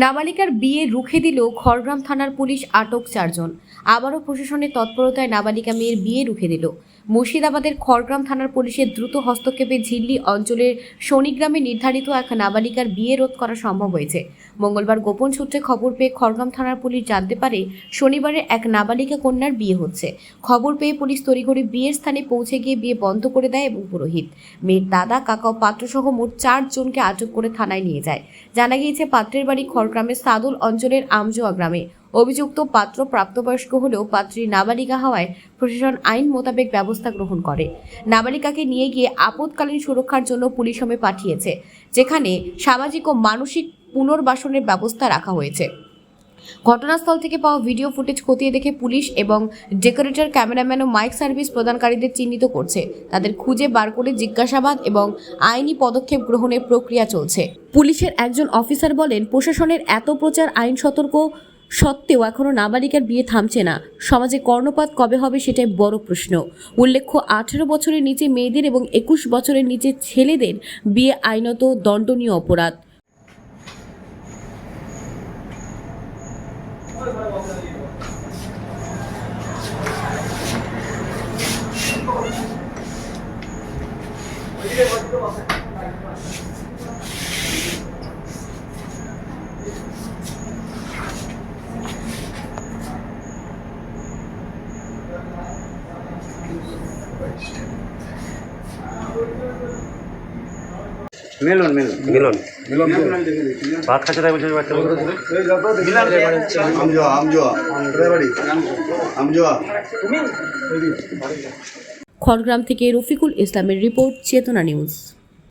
নাবালিকার বিয়ে রুখে দিল খড়গ্রাম থানার পুলিশ, আটক 4 জন। আবারও প্রশাসনের তৎপরতায় নাবালিকা মেয়ের বিয়ে রুখে দিল। মুর্শিদাবাদের খড়গ্রাম থানার পুলিশের দ্রুত হস্তক্ষেপে ঝিল্লি অঞ্চলের শনিগ্রামে নির্ধারিত এক নাবালিকার বিয়ে রোধ করা সম্ভব হয়েছে। মঙ্গলবার গোপন সূত্রে খবর পেয়ে খড়গ্রাম থানার পুলিশ জানতে পারে শনিবারে এক নাবালিকা কন্যার বিয়ে হচ্ছে। খবর পেয়ে পুলিশ তড়িঘড়ি বিয়ের স্থানে পৌঁছে গিয়ে বিয়ে বন্ধ করে দেয় এবং পুরোহিত, মেয়ের দাদা, কাকা ও পাত্রসহ মোট 4 জনকে আটক করে থানায় নিয়ে যায়। জানা গিয়েছে পাত্রের বাড়ি খড়গ্রামের সাদুল অঞ্চলের আমজোয়া গ্রামে। অভিযুক্ত পাত্র প্রাপ্তবয়স্ক হলেও পাত্রী নাবালিকা হওয়ায় প্রশাসন আইন মোতাবেক ব্যবস্থা গ্রহণ করে। নাবালিকাকে নিয়ে গিয়ে আপদকালীন সুরক্ষার জন্য পুলিশ হোমে পাঠিয়েছে, যেখানে সামাজিক ও মানসিক পুনর্বাসনের ব্যবস্থা রাখা হয়েছে। ঘটনাস্থল থেকে পাওয়া ভিডিও ফুটেজ খতিয়ে দেখে পুলিশ এবং ডেকোরেটর, ক্যামেরাম্যান ও মাইক সার্ভিস প্রদানকারীদের চিহ্নিত করছে। তাদের খুঁজে বার করে জিজ্ঞাসাবাদ এবং আইনি পদক্ষেপ গ্রহণের প্রক্রিয়া চলছে। পুলিশের একজন অফিসার বলেন, প্রশাসনের এত প্রচার, আইন সতর্ক সত্ত্বেও এখনো নাবালিকার বিয়ে থামছে না। সমাজে কর্ণপাত কবে হবে সেটাই বড় প্রশ্ন। উল্লেখ্য, 18 বছরের নিচে মেয়েদের এবং 21 বছরের নিচে ছেলেদের বিয়ে আইনত দণ্ডনীয় অপরাধ। মিলন মিলন মিলন মিলন ভাত খাচ্ছে তাই বলছে বাচ্চা খড়গ্রাম থেকে রফিকুল ইসলামের রিপোর্ট, চেতনা নিউজ।